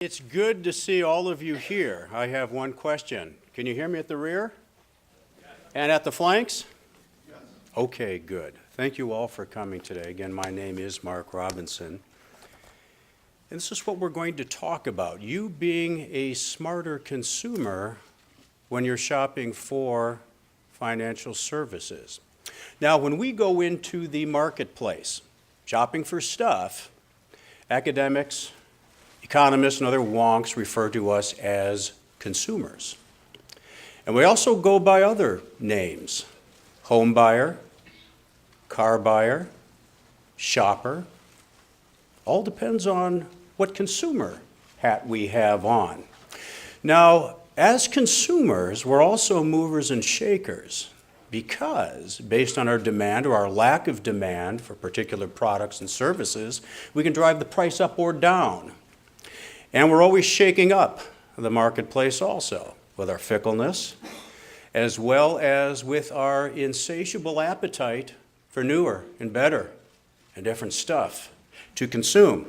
It's good to see all of you here. I have one question. Can you hear me at the rear? Yes. And at the flanks? Yes. Okay, good. Thank you all for coming today. Again, my name is Mark Robinson. And this is what we're going to talk about. You being a smarter consumer when you're shopping for financial services. Now, when we go into the marketplace, shopping for stuff, academics, economists and other wonks refer to us as consumers. And we also go by other names: home buyer, car buyer, shopper. All depends on what consumer hat we have on. Now, as consumers, we're also movers and shakers because based on our demand or our lack of demand for particular products and services, we can drive the price up or down. And we're always shaking up the marketplace also with our fickleness, as well as with our insatiable appetite for newer and better and different stuff to consume.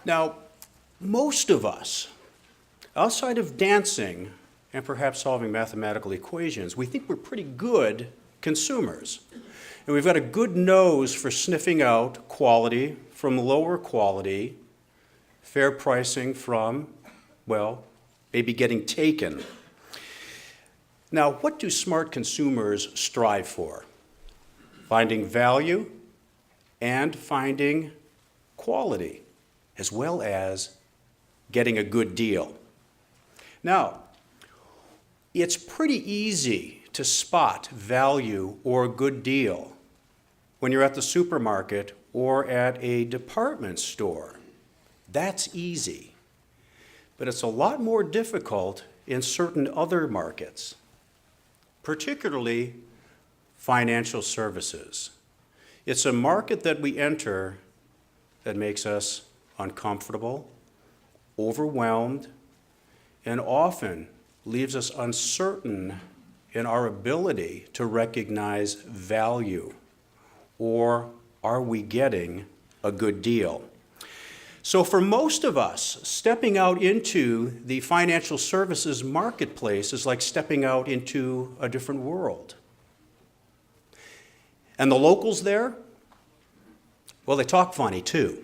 Now, most of us, outside of dancing and perhaps solving mathematical equations, we think we're pretty good consumers. And we've got a good nose for sniffing out quality from lower quality, fair pricing from, well, maybe getting taken. Now, what do smart consumers strive for? Finding value and finding quality, as well as getting a good deal. Now, it's pretty easy to spot value or a good deal when you're at the supermarket or at a department store. That's easy. But it's a lot more difficult in certain other markets, particularly financial services. It's a market that we enter that makes us uncomfortable, overwhelmed, and often leaves us uncertain in our ability to recognize value, or are we getting a good deal? So for most of us, stepping out into the financial services marketplace is like stepping out into a different world. And the locals there, well, they talk funny too.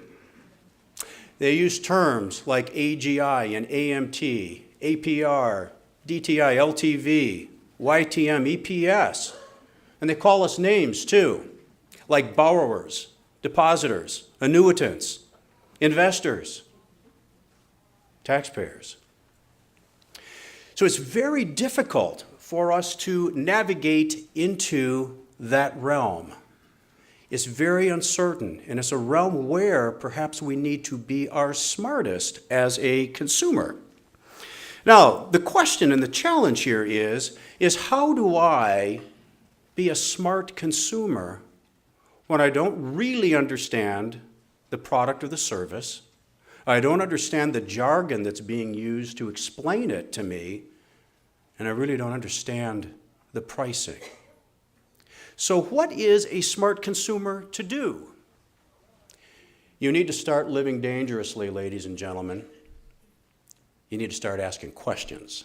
They use terms like AGI and AMT, APR, DTI, LTV, YTM, EPS, and they call us names too, like borrowers, depositors, annuitants, investors, taxpayers. So it's very difficult for us to navigate into that realm. It's very uncertain, and it's a realm where perhaps we need to be our smartest as a consumer. Now, the question and the challenge here is how do I be a smart consumer when I don't really understand the product or the service, I don't understand the jargon that's being used to explain it to me, and I really don't understand the pricing. So what is a smart consumer to do? You need to start living dangerously, ladies and gentlemen. You need to start asking questions.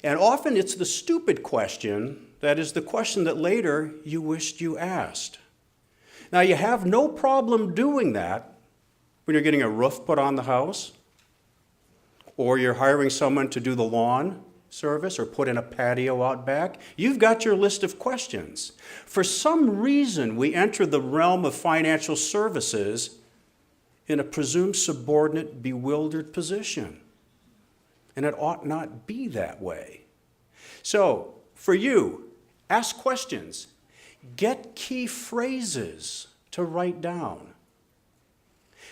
And often it's the stupid question that is the question that later you wished you asked. Now, you have no problem doing that when you're getting a roof put on the house, or you're hiring someone to do the lawn service or put in a patio out back. You've got your list of questions. For some reason, we enter the realm of financial services in a presumed subordinate, bewildered position. And it ought not be that way. So, for you, ask questions. Get key phrases to write down.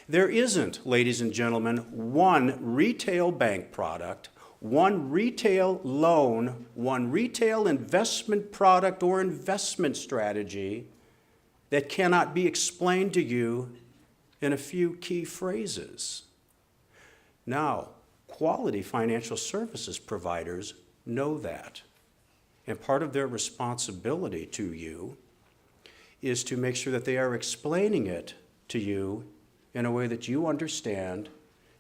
There isn't, ladies and gentlemen, one retail bank product, one retail loan, one retail investment product or investment strategy that cannot be explained to you in a few key phrases. Now, quality financial services providers know that. And part of their responsibility to you is to make sure that they are explaining it to you in a way that you understand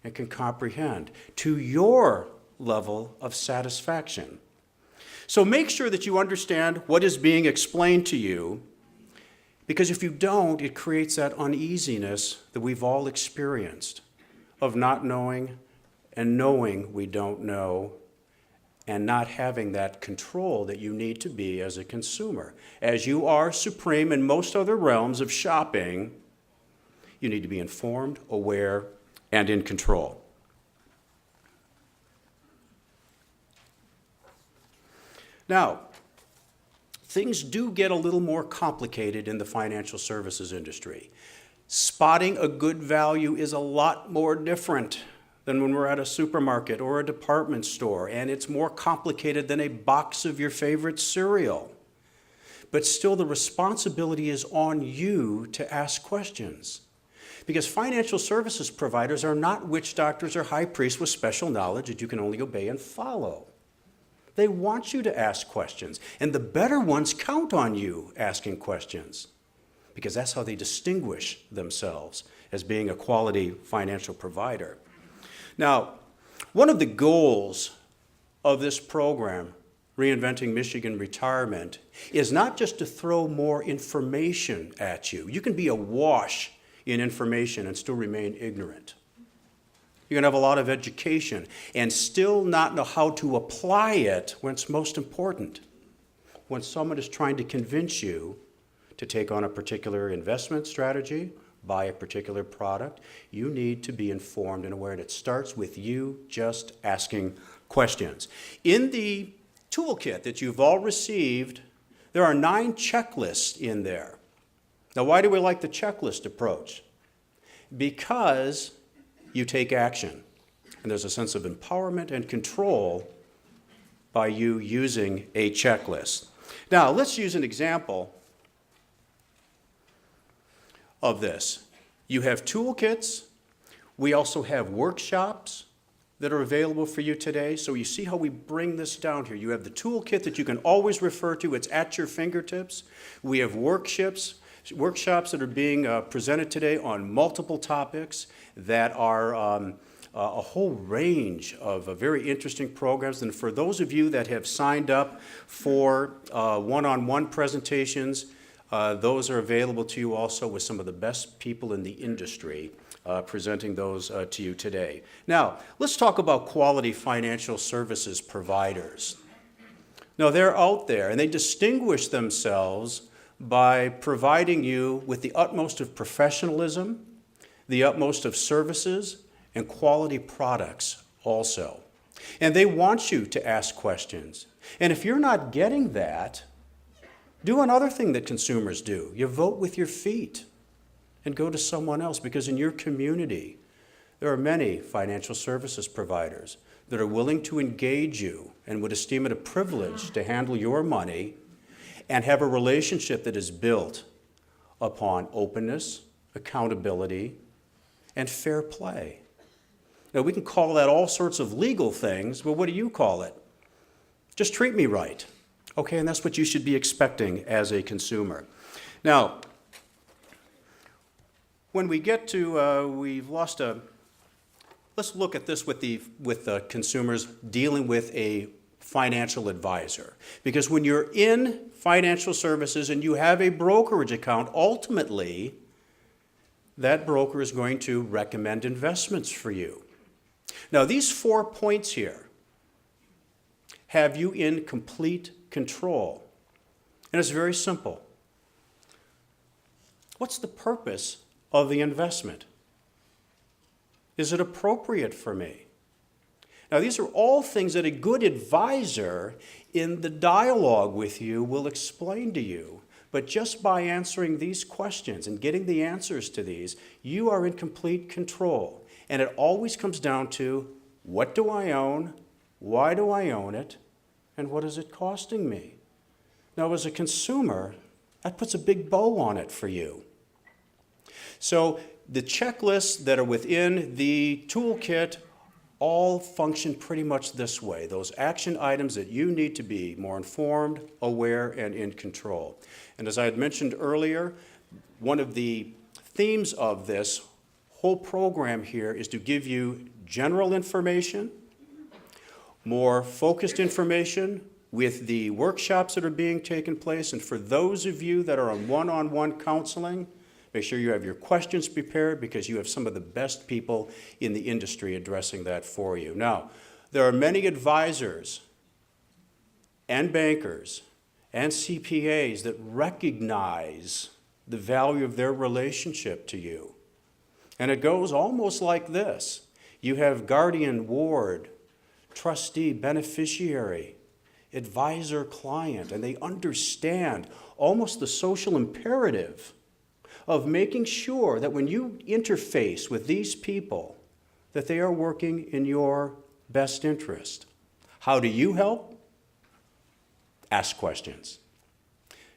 and can comprehend to your level of satisfaction. So make sure that you understand what is being explained to you, because if you don't, it creates that uneasiness that we've all experienced of not knowing and knowing we don't know and not having that control that you need to be as a consumer. As you are supreme in most other realms of shopping, you need to be informed, aware, and in control. Now, things do get a little more complicated in the financial services industry. Spotting a good value is a lot more different than when we're at a supermarket or a department store, and it's more complicated than a box of your favorite cereal. But still, the responsibility is on you to ask questions. Because financial services providers are not witch doctors or high priests with special knowledge that you can only obey and follow. They want you to ask questions, and the better ones count on you asking questions, because that's how they distinguish themselves as being a quality financial provider. Now, one of the goals of this program, Reinventing Michigan Retirement, is not just to throw more information at you. You can be awash in information and still remain ignorant. You can have a lot of education and still not know how to apply it when it's most important. When someone is trying to convince you to take on a particular investment strategy, buy a particular product, you need to be informed and aware. It starts with you just asking questions. In the toolkit that you've all received, there are 9 checklists in there. Now, why do we like the checklist approach? Because you take action, and there's a sense of empowerment and control by you using a checklist. Now, let's use an example of this. You have toolkits. We also have workshops that are available for you today. So you see how we bring this down here. You have the toolkit that you can always refer to. It's at your fingertips. We have workshops that are being presented today on multiple topics that are a whole range of very interesting programs. And for those of you that have signed up for one-on-one presentations, those are available to you also with some of the best people in the industry presenting those to you today. Now, let's talk about quality financial services providers. Now, they're out there, and they distinguish themselves by providing you with the utmost of professionalism, the utmost of services, and quality products also. And they want you to ask questions. And if you're not getting that, do another thing that consumers do. You vote with your feet and go to someone else, because in your community, there are many financial services providers that are willing to engage you and would esteem it a privilege to handle your money and have a relationship that is built upon openness, accountability, and fair play. Now, we can call that all sorts of legal things, but what do you call it? Just treat me right. Okay, and that's what you should be expecting as a consumer. Now, when we get to, let's look at this with the consumers dealing with a financial advisor. Because when you're in financial services and you have a brokerage account, ultimately, that broker is going to recommend investments for you. Now, these 4 points here have you in complete control. And it's very simple. What's the purpose of the investment? Is it appropriate for me? Now, these are all things that a good advisor in the dialogue with you will explain to you. But just by answering these questions and getting the answers to these, you are in complete control. And it always comes down to, what do I own? Why do I own it? And what is it costing me? Now, as a consumer, that puts a big bow on it for you. So the checklists that are within the toolkit all function pretty much this way. Those action items that you need to be more informed, aware, and in control. And as I had mentioned earlier, one of the themes of this whole program here is to give you general information, more focused information with the workshops that are being taken place. And for those of you that are on one-on-one counseling, make sure you have your questions prepared because you have some of the best people in the industry addressing that for you. Now, there are many advisors and bankers and CPAs that recognize the value of their relationship to you. And it goes almost like this. You have guardian, ward, trustee, beneficiary, advisor, client, and they understand almost the social imperative of making sure that when you interface with these people, that they are working in your best interest. How do you help? Ask questions.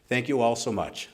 Thank you all so much.